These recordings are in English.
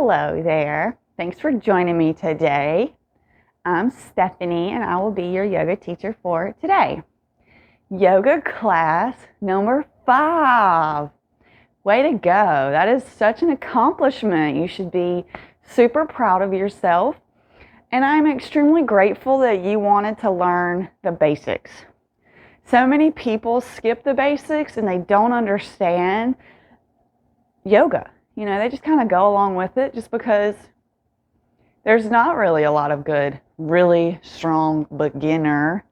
Hello there. Thanks for joining me today. I'm Stephanie and I will be your yoga teacher for today. Yoga class number 5. Way to go. That is such an accomplishment. You should be super proud of yourself. And I'm extremely grateful that you wanted to learn the basics. So many people skip the basics and they don't understand yoga. You know, they just kind of go along with it just because there's not really a lot of good, really strong beginner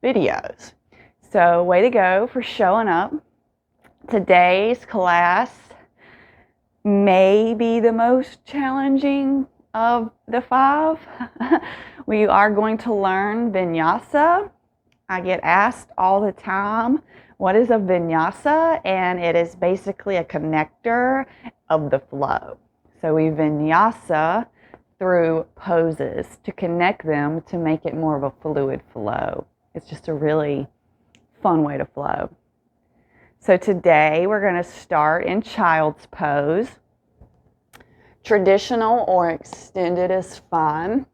videos. So way to go for showing up. Today's class may be the most challenging of the 5. We are going to learn vinyasa. I get asked all the time, what is a vinyasa? And it is basically a connector of the flow. So we vinyasa through poses to connect them to make it more of a fluid flow. It's just a really fun way to flow. So today we're going to start in child's pose. Traditional or extended is fine.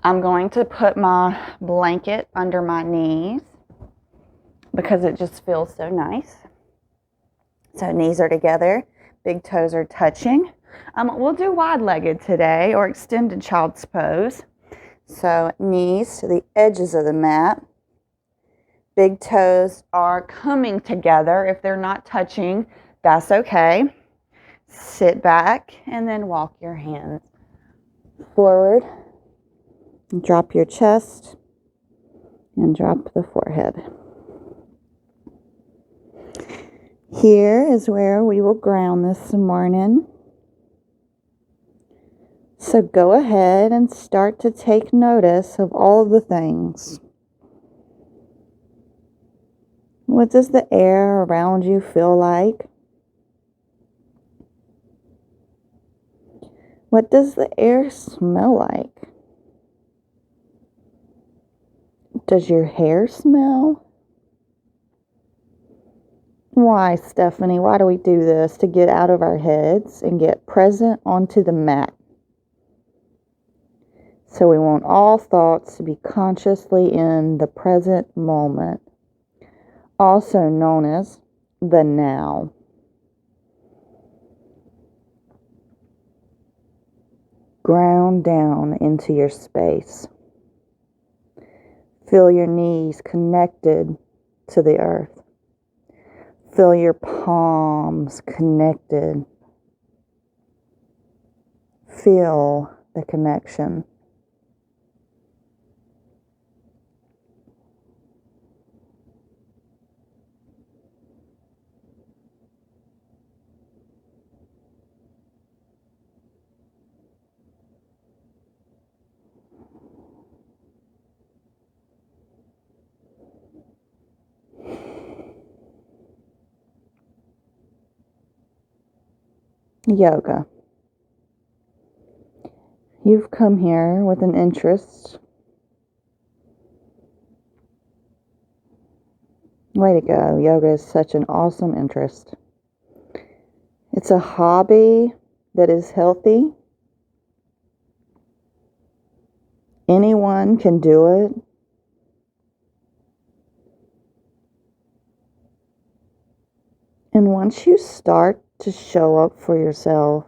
I'm going to put my blanket under my knees because it just feels so nice. So knees are together, big toes are touching. We'll do wide-legged today or extended child's pose. So knees to the edges of the mat. Big toes are coming together. If they're not touching, that's okay. Sit back and then walk your hands forward. Drop your chest and drop the forehead. Here is where we will ground this morning. So go ahead and start to take notice of all of the things. What does the air around you feel like? What does the air smell like? Does your hair smell? Why, Stephanie? Why do we do this? To get out of our heads and get present onto the mat. So we want all thoughts to be consciously in the present moment, also known as the now. Ground down into your space. Feel your knees connected to the earth. Feel your palms connected. Feel the connection. Yoga. You've come here with an interest. Way to go. Yoga is such an awesome interest. It's a hobby that is healthy. Anyone can do it. And once you start to show up for yourself,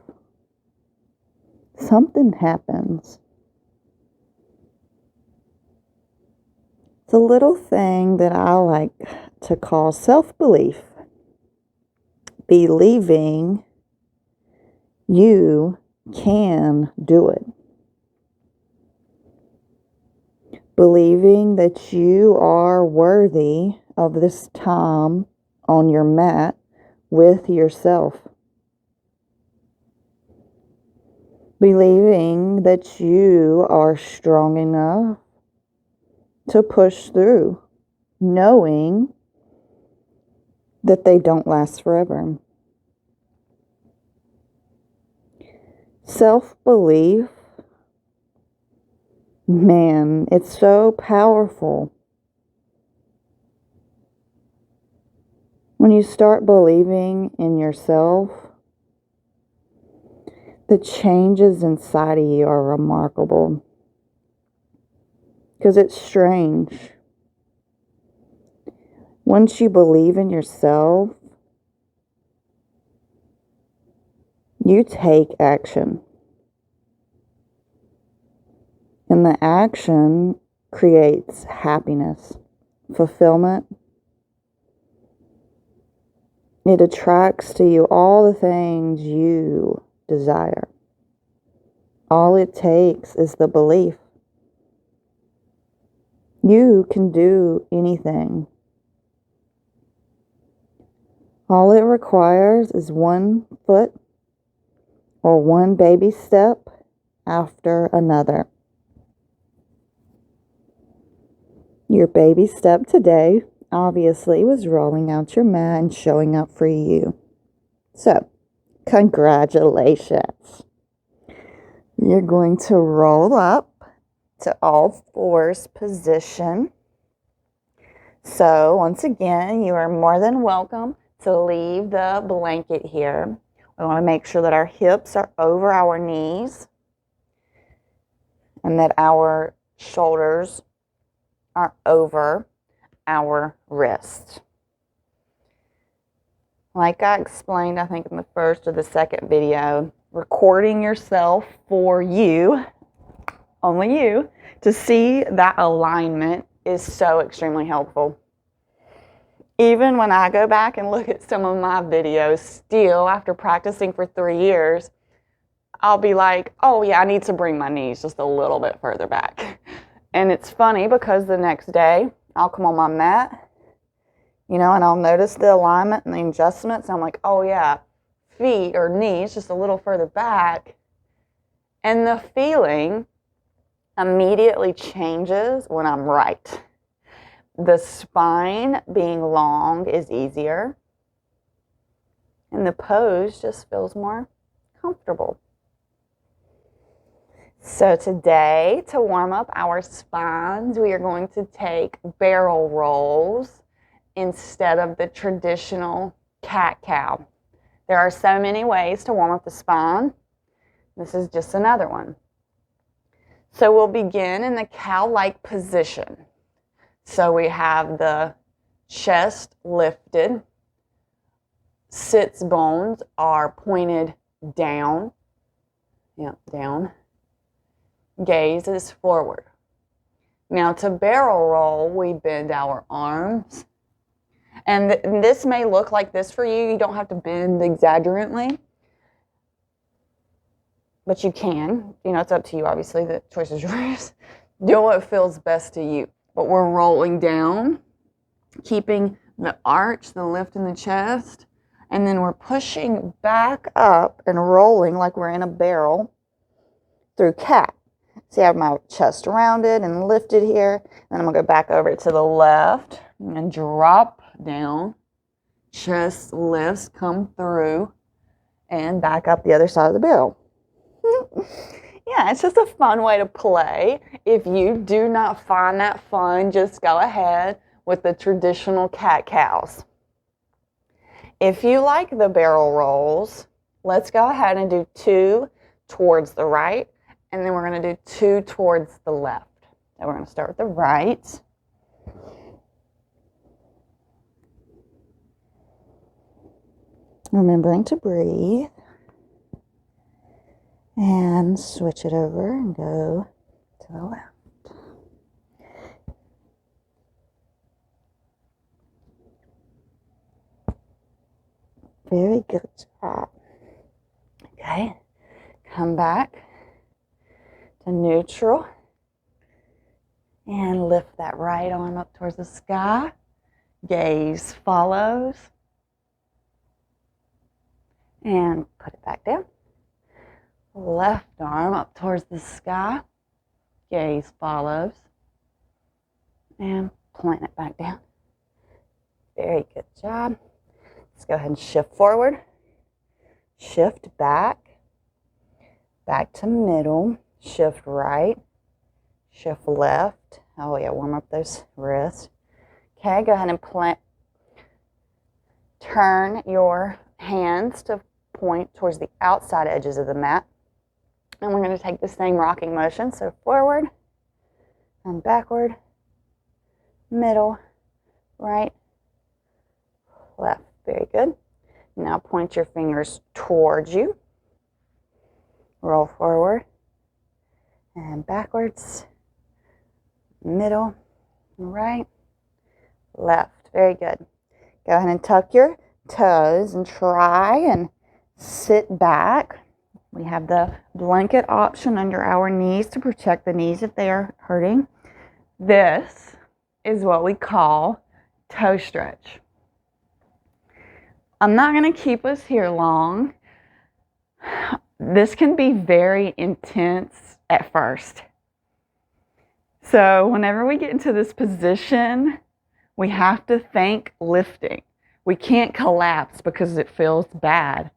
something happens. It's a little thing that I like to call self-belief. Believing you can do it. Believing that you are worthy of this time on your mat with yourself. Believing that you are strong enough to push through, knowing that they don't last forever. Self-belief, man, it's so powerful. When you start believing in yourself, The changes inside of you are remarkable because it's strange. Once you believe in yourself, you take action. And the action creates happiness, fulfillment. It attracts to you all the things you desire. All it takes is the belief. You can do anything. All it requires is one foot or one baby step after another. Your baby step today obviously was rolling out your mat and showing up for you. So, congratulations. You're going to roll up to all fours position. So, once again, you are more than welcome to leave the blanket here. We want to make sure that our hips are over our knees and that our shoulders are over our wrists. Like I explained, I think in the first or the second video, recording yourself for you, only you, to see that alignment is so extremely helpful. Even when I go back and look at some of my videos, still after practicing for 3 years, I'll be like, oh yeah, I need to bring my knees just a little bit further back. And it's funny because the next day I'll come on my mat, and I'll notice the alignment and the adjustments. And I'm like, oh yeah, feet or knees just a little further back. And the feeling immediately changes when I'm right. The spine being long is easier. And the pose just feels more comfortable. So today, to warm up our spines, we are going to take barrel rolls instead of the traditional cat-cow. There are so many ways to warm up the spine. This is just another one. So we'll begin in the cow-like position. So we have the chest lifted, sits bones are pointed down, down, gaze is forward. Now to barrel roll, we bend our arms. And this may look like this for you. You don't have to bend exaggerately, but you can. It's up to you, obviously. The choice is yours. Do what feels best to you. But we're rolling down, keeping the arch, the lift in the chest, and then we're pushing back up and rolling like we're in a barrel through cat. See, I have my chest rounded and lifted here. Then I'm going to go back over to the left and drop down. Chest lifts, come through, and back up the other side of the barrel. Yeah, it's just a fun way to play. If you do not find that fun, just go ahead with the traditional cat-cows. If you like the barrel rolls, let's go ahead and do 2 towards the right, and then we're going to do 2 towards the left. So we're going to start with the right. Remembering to breathe. And switch it over and go to the left. Very good job. Okay, come back to neutral and lift that right arm up towards the sky. Gaze follows. And put it back down. Left arm up towards the sky. Gaze follows. And plant it back down. Very good job. Let's go ahead and shift forward. Shift back. Back to middle. Shift right. Shift left. Oh yeah, warm up those wrists. Okay, go ahead and plant. Turn your hands to point towards the outside edges of the mat. And we're going to take the same rocking motion. So forward and backward, middle, right, left. Very good. Now point your fingers towards you. Roll forward and backwards, middle, right, left. Very good. Go ahead and tuck your toes and try and sit back. We have the blanket option under our knees to protect the knees if they are hurting. This is what we call toe stretch. I'm not going to keep us here long. This can be very intense at first. So whenever we get into this position, we have to think lifting. We can't collapse because it feels bad.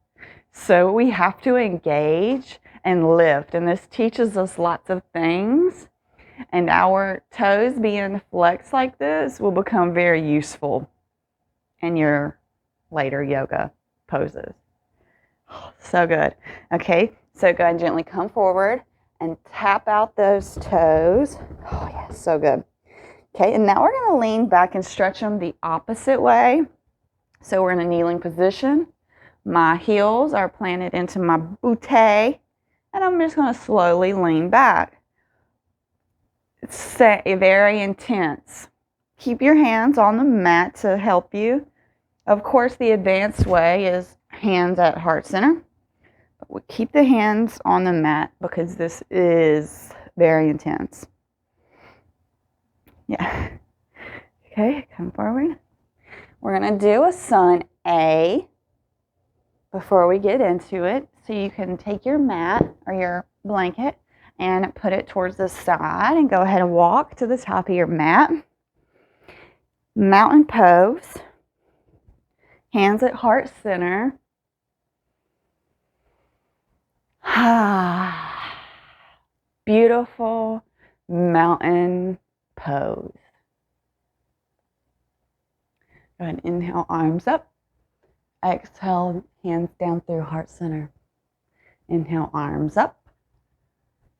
So we have to engage and lift. And this teaches us lots of things. And our toes being flexed like this will become very useful in your later yoga poses. So good. Okay, so go ahead and gently come forward and tap out those toes. Oh yeah, so good. Okay, and now we're going to lean back and stretch them the opposite way. So we're in a kneeling position. My heels are planted into my bootay, and I'm just going to slowly lean back. It's very intense. Keep your hands on the mat to help you. Of course, the advanced way is hands at heart center. But we keep the hands on the mat because this is very intense. Yeah. Okay, come forward. We're going to do a sun A before we get into it. So you can take your mat or your blanket and put it towards the side and go ahead and walk to the top of your mat. Mountain pose. Hands at heart center. Beautiful mountain pose. Go ahead and inhale, arms up. Exhale, hands down through heart center. Inhale, arms up.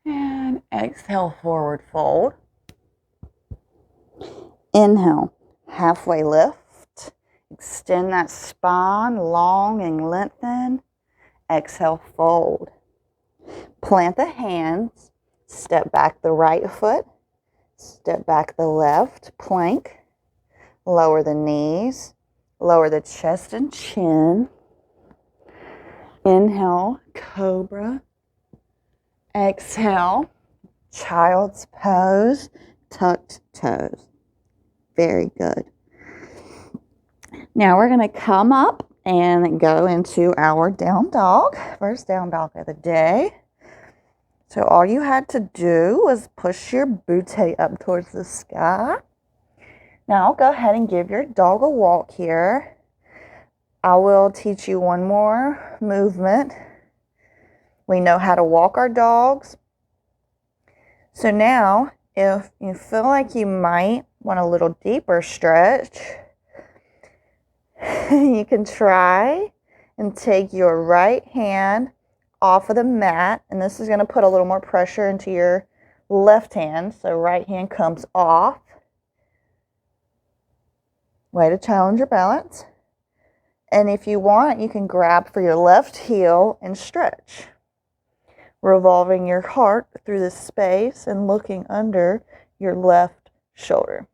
And exhale, forward fold. Inhale, halfway lift. Extend that spine long and lengthen. Exhale, fold. Plant the hands. Step back the right foot. Step back the left. Plank. Lower the knees. Lower the chest and chin. Inhale, cobra. Exhale, child's pose, tucked toes. Very good. Now we're going to come up and go into our down dog. First down dog of the day. So all you had to do was push your bootay up towards the sky. Now go ahead and give your dog a walk here. I will teach you one more movement. We know how to walk our dogs. So now, if you feel like you might want a little deeper stretch, you can try and take your right hand off of the mat. And this is going to put a little more pressure into your left hand. So right hand comes off. Way to challenge your balance. And if you want, you can grab for your left heel and stretch. Revolving your heart through the space and looking under your left shoulder.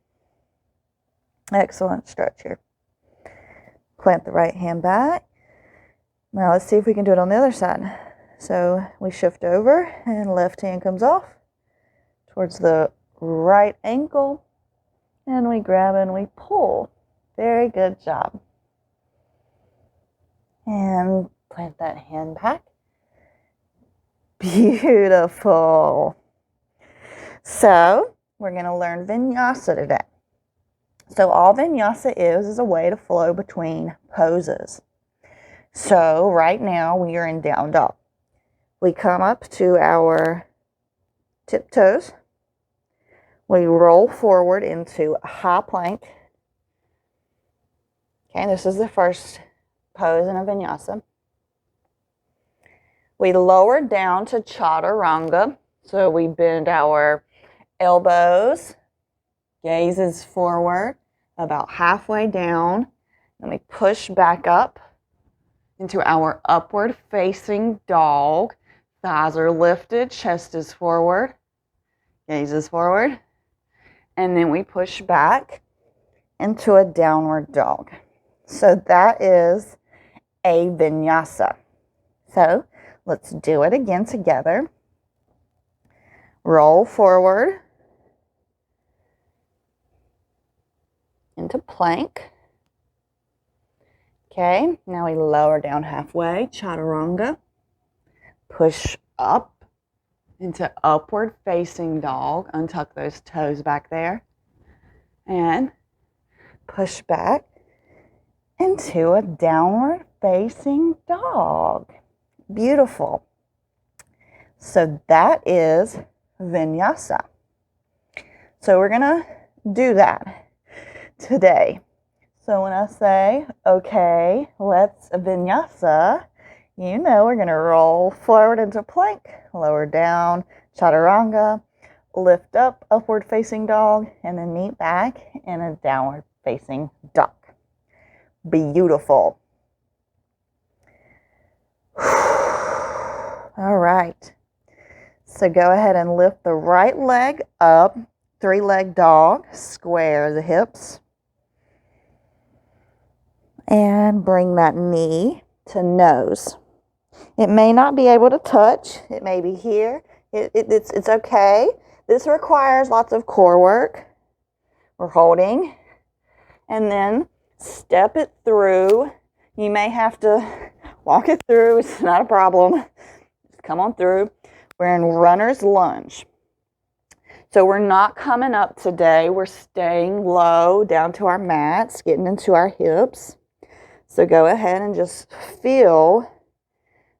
Excellent stretch here. Plant the right hand back. Now let's see if we can do it on the other side. So we shift over and left hand comes off towards the right ankle. And we grab and we pull. Very good job. And plant that hand back. Beautiful. So we're going to learn vinyasa today. So all vinyasa is a way to flow between poses. So right now we are in down dog. We come up to our tiptoes. We roll forward into a high plank. Okay, this is the first pose in a vinyasa. We lower down to chaturanga. So we bend our elbows, gazes forward, about halfway down. Then we push back up into our upward facing dog. Thighs are lifted, chest is forward, gazes forward. And then we push back into a downward dog. So that is a vinyasa. So let's do it again together. Roll forward into plank. Okay, now we lower down halfway, chaturanga. Push up into upward facing dog. Untuck those toes back there. And push back into a downward facing dog. Beautiful. So that is vinyasa. So we're going to do that today. So when I say, okay, let's vinyasa, you know we're going to roll forward into plank, lower down, chaturanga, lift up, upward facing dog, and then meet back in a downward facing dog. Beautiful. All right. So go ahead and lift the right leg up, 3-leg dog, square the hips. And bring that knee to nose. It may not be able to touch. It may be here. It's okay. This requires lots of core work. We're holding. And then step it through. You may have to walk it through. It's not a problem. Just come on through. We're in runner's lunge. So we're not coming up today. We're staying low down to our mats, getting into our hips. So go ahead and just feel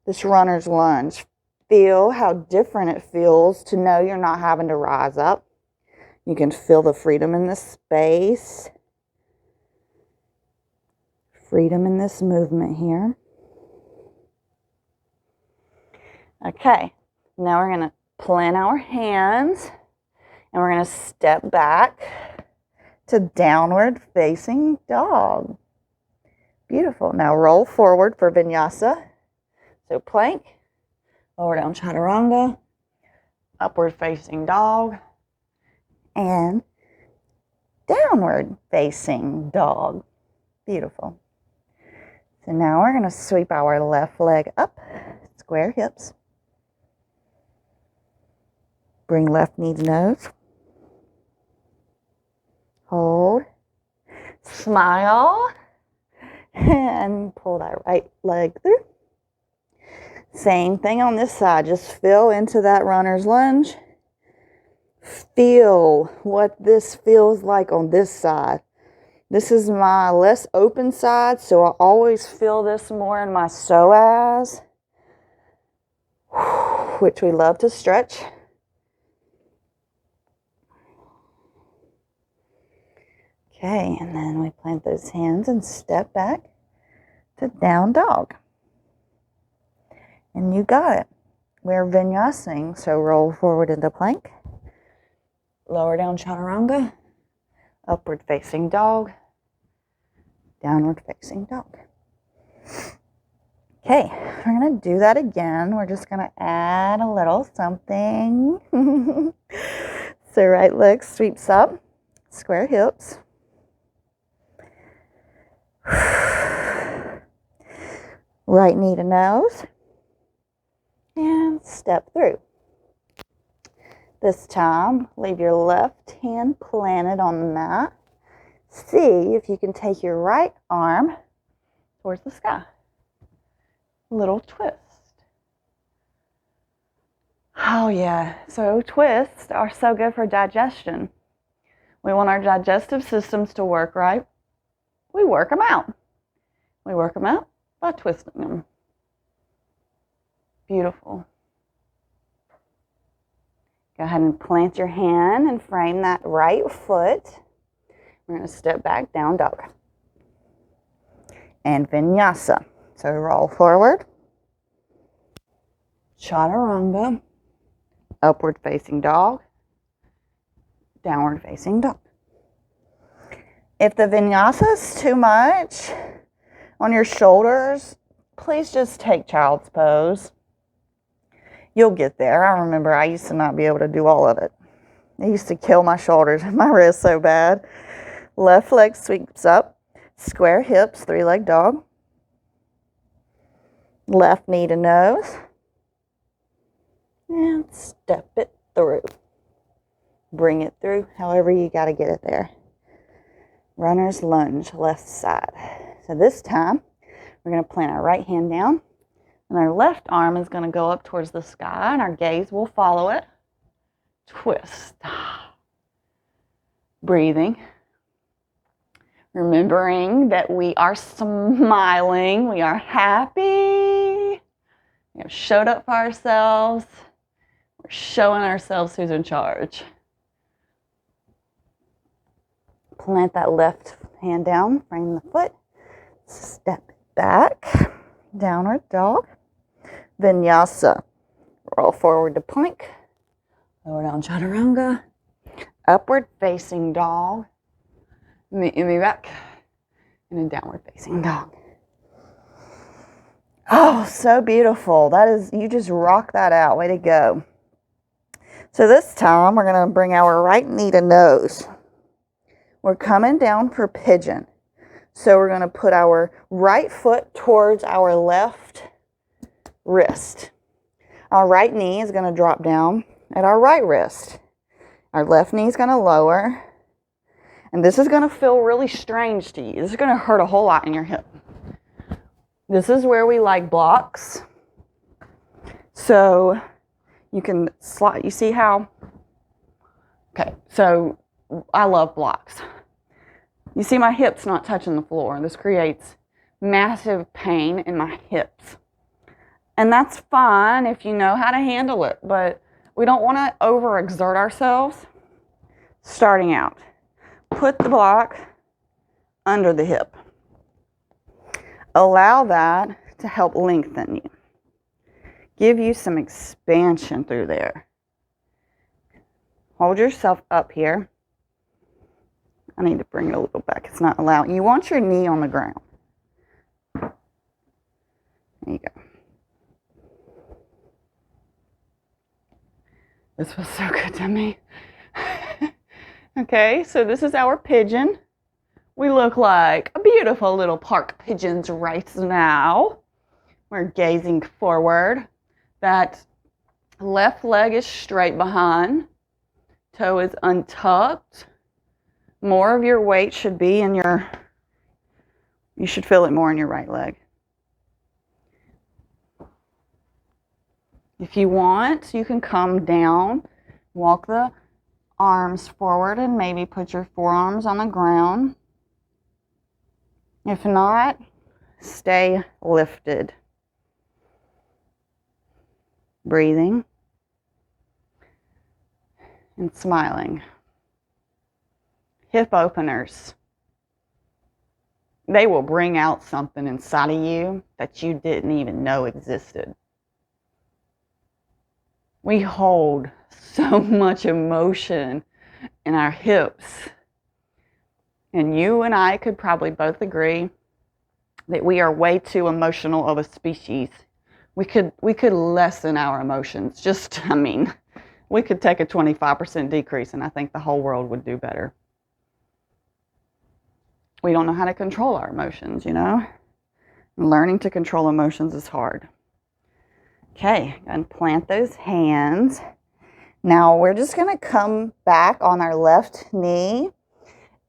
this runner's lunge. Feel how different it feels to know you're not having to rise up. You can feel the freedom in this space. Freedom in this movement here. Okay, now we're going to plant our hands and we're going to step back to downward facing dog. Beautiful. Now roll forward for vinyasa. So plank, lower down chaturanga, upward facing dog, and downward facing dog. Beautiful. So now we're going to sweep our left leg up, square hips. Bring left knee to nose. Hold. Smile. And pull that right leg through. Same thing on this side. Just feel into that runner's lunge. Feel what this feels like on this side. This is my less open side, so I always feel this more in my psoas, which we love to stretch. Okay, and then we plant those hands and step back to down dog. And you got it. We're vinyasing, so roll forward into plank. Lower down chaturanga. Upward facing dog. Downward facing dog. Okay, we're going to do that again. We're just going to add a little something. So right leg sweeps up. Square hips. Right knee to nose. And step through. This time, leave your left hand planted on the mat. See if you can take your right arm towards the sky. Little twist. Oh yeah, so twists are so good for digestion. We want our digestive systems to work right. We work them out. We work them out by twisting them. Beautiful. Go ahead and plant your hand and frame that right foot. We're going to step back, down dog. And vinyasa. So roll forward. chaturanga, upward facing dog, downward facing dog. If the vinyasa is too much on your shoulders, please just take child's pose. You'll get there. I remember I used to not be able to do all of it. It used to kill my shoulders and my wrists so bad. Left leg sweeps up, square hips, three-leg dog. Left knee to nose. And step it through. Bring it through, however you got to get it there. Runner's lunge, left side. So this time, we're going to plant our right hand down, and our left arm is going to go up towards the sky, and our gaze will follow it. Twist. Breathing. Remembering that we are smiling, we are happy, we have showed up for ourselves, we're showing ourselves who's in charge. Plant that left hand down, frame the foot, step back, downward dog, vinyasa, roll forward to plank, lower down chaturanga, upward facing dog, me back, and a downward facing dog. Oh, so beautiful. That is, you just rock that out. Way to go. So this time we're going to bring our right knee to nose. We're coming down for pigeon. So we're going to put our right foot towards our left wrist. Our right knee is going to drop down at our right wrist. Our left knee is going to lower. And this is going to feel really strange to you. This is going to hurt a whole lot in your hip. This is where we like blocks. So you can slide. You see how? Okay, so I love blocks. You see my hips not touching the floor. This creates massive pain in my hips. And that's fine if you know how to handle it, but we don't want to overexert ourselves starting out. Put the block under the hip. Allow that to help lengthen you. Give you some expansion through there. Hold yourself up here. I need to bring it a little back. It's not allowing. You want your knee on the ground. There you go. This feels so good to me. Okay, so this is our pigeon. We look like a beautiful little park pigeons right now. We're gazing forward. That left leg is straight behind. Toe is untucked. More of your weight should be in you should feel it more in your right leg. If you want, you can come down, walk the arms forward, and maybe put your forearms on the ground. If not, stay lifted. Breathing and smiling. Hip openers. They will bring out something inside of you that you didn't even know existed. We hold so much emotion in our hips. And you and I could probably both agree that we are way too emotional of a species. We could lessen our emotions. We could take a 25% decrease and I think the whole world would do better. We don't know how to control our emotions, you know? Learning to control emotions is hard. Okay, and plant those hands. Now we're just going to come back on our left knee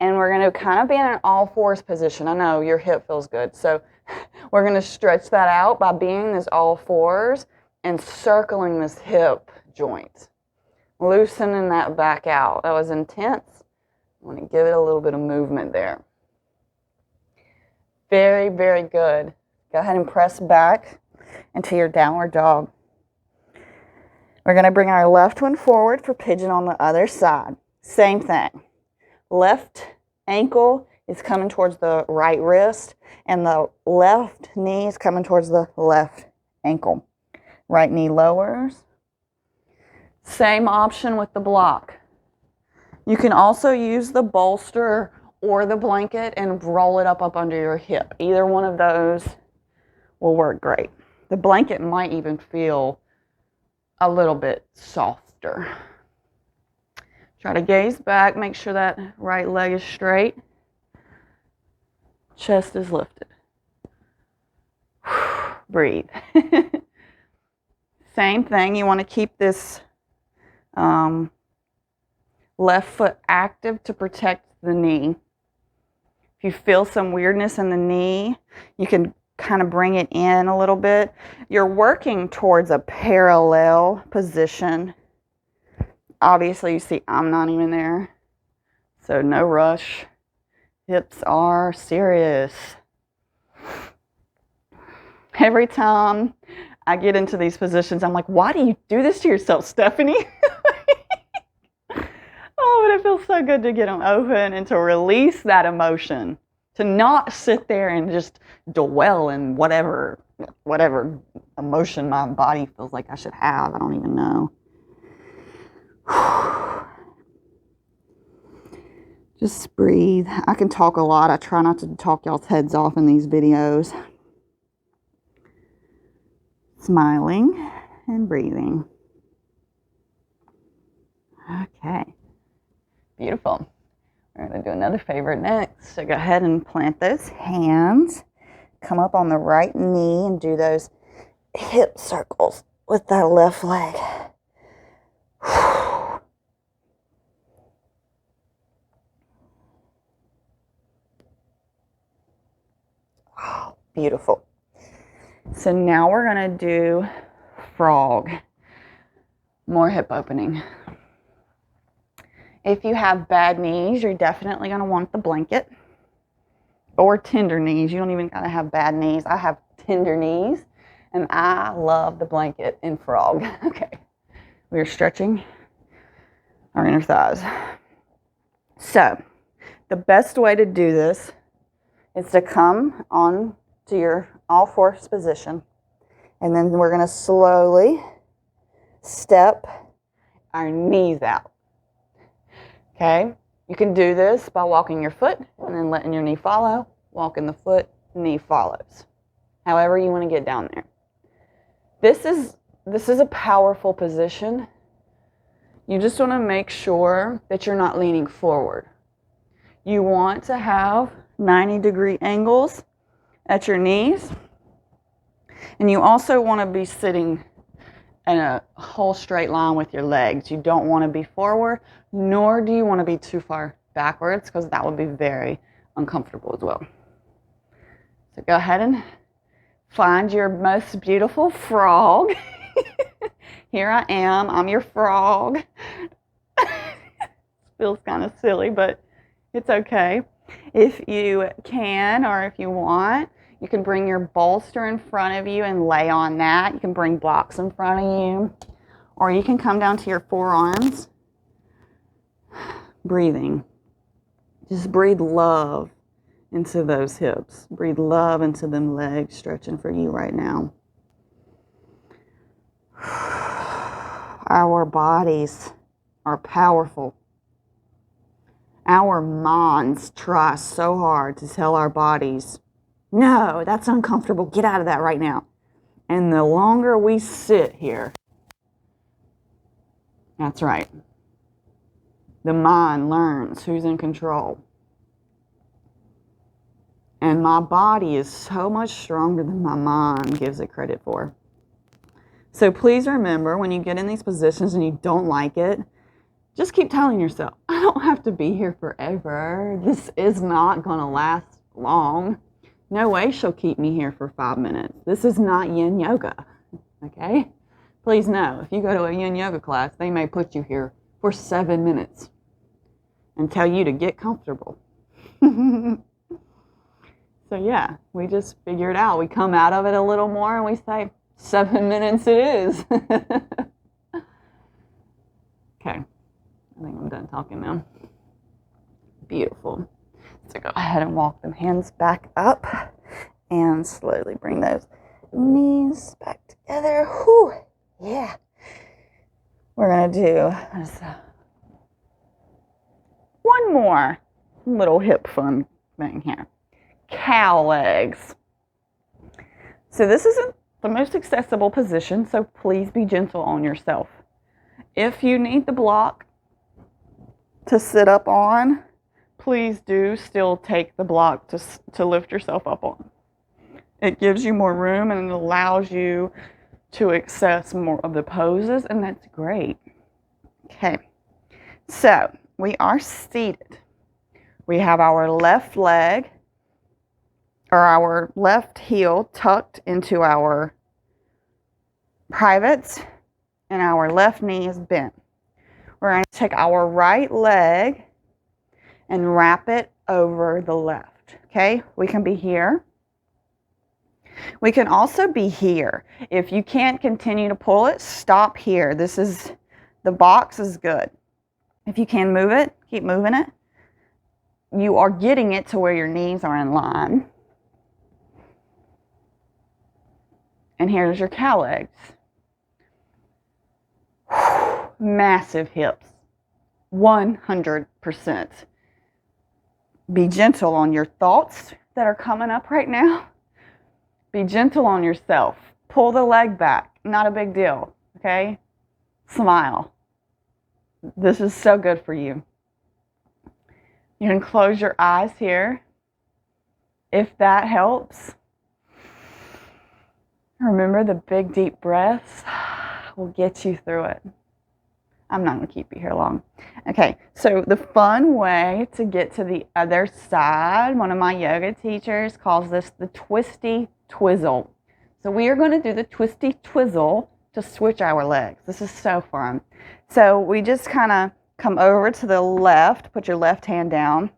and we're going to kind of be in an all fours position. I know your hip feels good. So we're going to stretch that out by being this all fours and circling this hip joint. Loosening that back out. That was intense. I want to give it a little bit of movement there. Very, very good. Go ahead and press back into your downward dog. We're going to bring our left one forward for pigeon on the other side. Same thing. Left ankle is coming towards the right wrist, and the left knee is coming towards the left ankle. Right knee lowers. Same option with the block. You can also use the bolster or the blanket and roll it up under your hip. Either one of those will work great. The blanket might even feel a little bit softer. Try to gaze back, make sure that right leg is straight. Chest is lifted. Breathe. Same thing, you want to keep this left foot active to protect the knee. If you feel some weirdness in the knee, you can kind of bring it in a little bit. You're working towards a parallel position. Obviously, you see I'm not even there, so no rush. Hips are serious. Every time I get into these positions, I'm like, why do you do this to yourself, Stephanie? Oh, but it feels so good to get them open and to release that emotion. To not sit there and just dwell in whatever emotion my body feels like I should have. I don't even know. Just breathe. I can talk a lot. I try not to talk y'all's heads off in these videos. Smiling and breathing. Okay. Beautiful. We're going to do another favorite next. So go ahead and plant those hands. Come up on the right knee and do those hip circles with that left leg. Oh, beautiful. So now we're going to do frog. More hip opening. If you have bad knees, you're definitely going to want the blanket. Or tender knees. You don't even got to have bad knees. I have tender knees, and I love the blanket in frog. Okay. We are stretching our inner thighs. So, the best way to do this is to come on to your all fours position, and then we're going to slowly step our knees out. Okay, you can do this by walking your foot and then letting your knee follow. Walking the foot, knee follows. However you want to get down there. This is a powerful position. You just want to make sure that you're not leaning forward. You want to have 90-degree angles at your knees. And you also want to be sitting in a whole straight line with your legs. You don't want to be forward, nor do you want to be too far backwards, because that would be very uncomfortable as well. So go ahead and find your most beautiful frog. Here I am. I'm your frog. Feels kind of silly, but it's okay. If you can, or if you want, you can bring your bolster in front of you and lay on that. You can bring blocks in front of you. Or you can come down to your forearms. Breathing. Just breathe love into those hips. Breathe love into them legs stretching for you right now. Our bodies are powerful. Our minds try so hard to tell our bodies, no, that's uncomfortable. Get out of that right now. And the longer we sit here, that's right. The mind learns who's in control. And my body is so much stronger than my mind gives it credit for. So please remember, when you get in these positions and you don't like it, just keep telling yourself, I don't have to be here forever. This is not going to last long. No way she'll keep me here for 5 minutes. This is not yin yoga, okay? Please know, if you go to a yin yoga class, they may put you here for 7 minutes and tell you to get comfortable. So yeah, we just figure it out. We come out of it a little more and we say, 7 minutes it is. Okay, I think I'm done talking now. Beautiful. So go ahead and walk them hands back up and slowly bring those Knees back together. Whew. Yeah. We're going to do one more little hip fun thing here. Cow legs. So this isn't the most accessible position, so please be gentle on yourself. If you need the block to sit up on, please do still take the block to lift yourself up on. It gives you more room and it allows you to access more of the poses, and that's great. Okay, so we are seated. We have our left leg or our left heel tucked into our privates and our left knee is bent. We're going to take our right leg and wrap it over the left. Okay, we can be here. We can also be here. If you can't continue to pull it, stop here. The box is good. If you can move it, keep moving it. You are getting it to where your knees are in line. And here's your cow legs. Massive hips. 100%. Be gentle on your thoughts that are coming up right now. Be gentle on yourself. Pull the leg back. Not a big deal. Okay? Smile. This is so good for you. You can close your eyes here if that helps. Remember, the big deep breaths will get you through it. I'm not going to keep you here long. Okay, so the fun way to get to the other side, one of my yoga teachers calls this the twisty twizzle. So we are going to do the twisty twizzle to switch our legs. This is so fun. So we just kind of come over to the left, put your left hand down,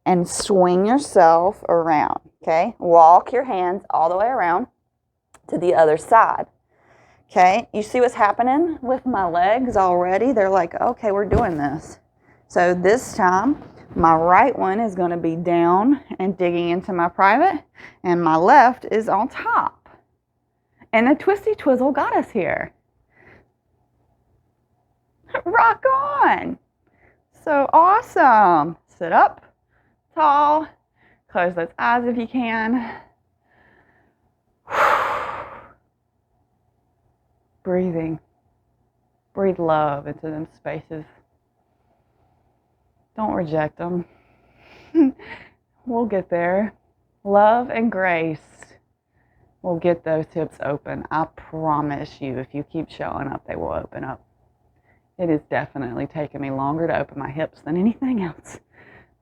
and swing yourself around, okay? Walk your hands all the way around to the other side, okay? You see what's happening with my legs already? They're like, okay, we're doing this. So this time, my right one is going to be down and digging into my private, and my left is on top. And the twisty twizzle got us here. Rock on. So awesome. Sit up tall. Close those eyes if you can. Breathing. Breathe love into them spaces. Don't reject them. We'll get there. Love and grace will get those hips open. I promise you, if you keep showing up, they will open up. It is definitely taken me longer to open my hips than anything else.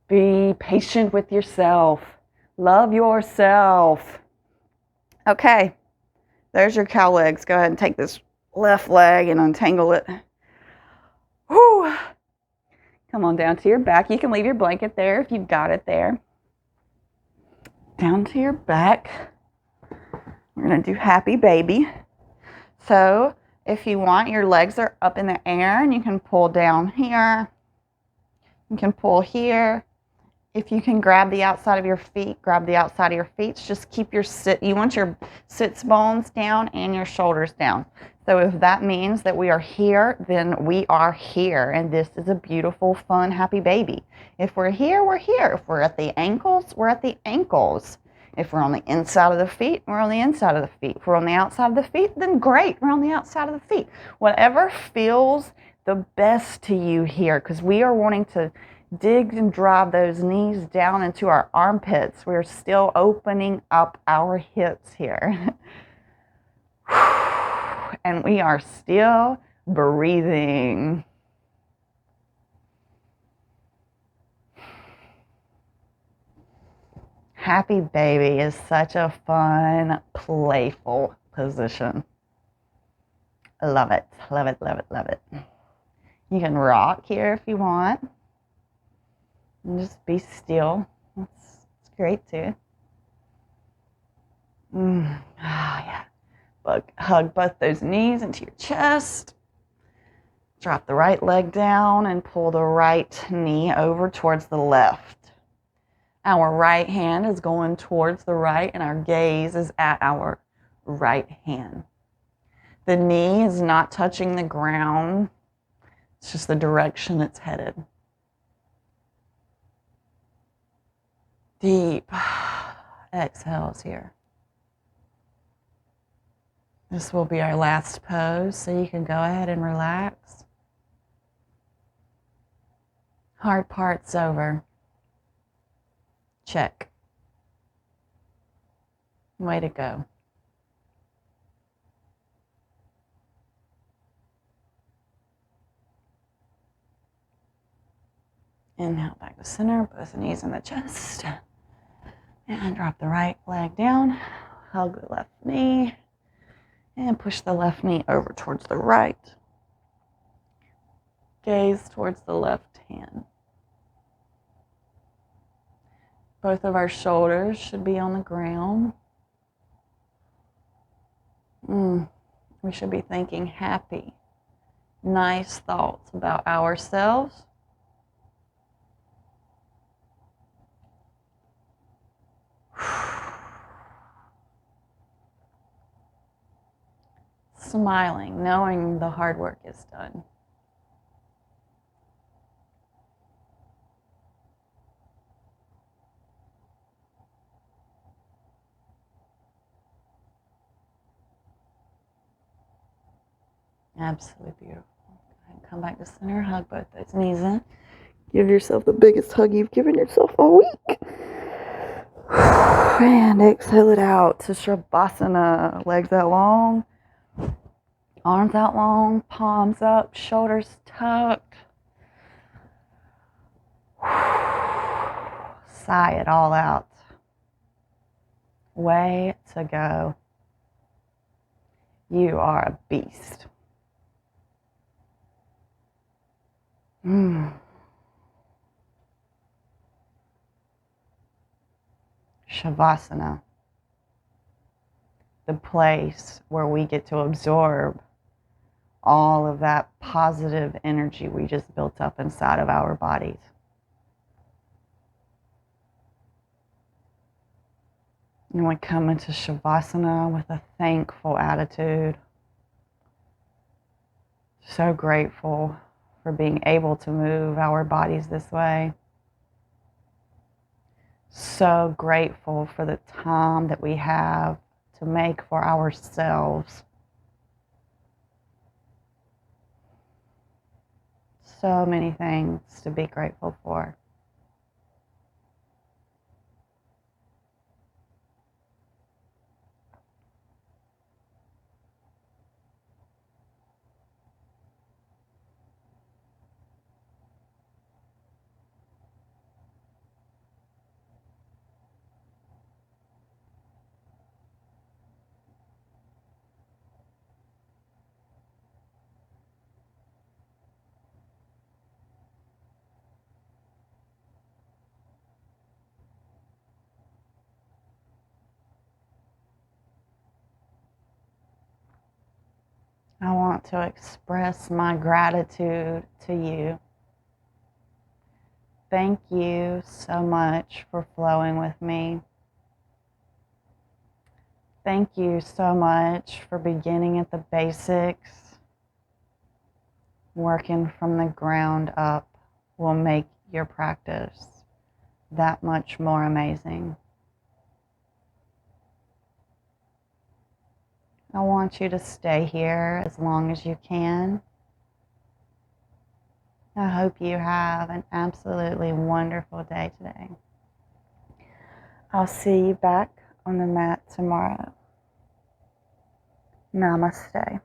Be patient with yourself. Love yourself. Okay, there's your cow legs. Go ahead and take this left leg and untangle it. Whew. Come on down to your back. You can leave your blanket there if you've got it there. Down to your back. We're going to do happy baby. So if you want, your legs are up in the air and you can pull down here. You can pull here. If you can grab the outside of your feet, grab the outside of your feet. Just keep your you want your sits bones down and your shoulders down. So if that means that we are here, then we are here. And this is a beautiful, fun, happy baby. If we're here, we're here. If we're at the ankles, we're at the ankles. If we're on the inside of the feet, we're on the inside of the feet. If we're on the outside of the feet, then great, we're on the outside of the feet. Whatever feels the best to you here, because we are wanting to dig and drive those knees down into our armpits. We're still opening up our hips here. And we are still breathing. Happy baby is such a fun, playful position. Love it, love it, love it, love it. You can rock here if you want. And just be still. It's great too. Yeah. Hug both those knees into your chest. Drop the right leg down and pull the right knee over towards the left. Our right hand is going towards the right and our gaze is at our right hand. The knee is not touching the ground. It's just the direction it's headed. Deep exhales here. This will be our last pose, so you can go ahead and relax. Hard part's over. Check. Way to go. Inhale back to center, both knees in the chest. And drop the right leg down. Hug the left knee. And push the left knee over towards the right. Gaze towards the left hand. Both of our shoulders should be on the ground. We should be thinking happy, nice thoughts about ourselves. Smiling, knowing the hard work is done. Absolutely beautiful. Come back to center, hug both those knees in. Give yourself the biggest hug you've given yourself all week. And exhale it out to Shavasana. Legs out long, arms out long, palms up, shoulders tucked. Sigh it all out. Way to go. You are a beast. Shavasana. The place where we get to absorb all of that positive energy we just built up inside of our bodies. And we come into Shavasana with a thankful attitude. So grateful for being able to move our bodies this way. So grateful for the time that we have to make for ourselves. So many things to be grateful for. I want to express my gratitude to you. Thank you so much for flowing with me. Thank you so much for beginning at the basics. Working from the ground up will make your practice that much more amazing. I want you to stay here as long as you can. I hope you have an absolutely wonderful day today. I'll see you back on the mat tomorrow. Namaste.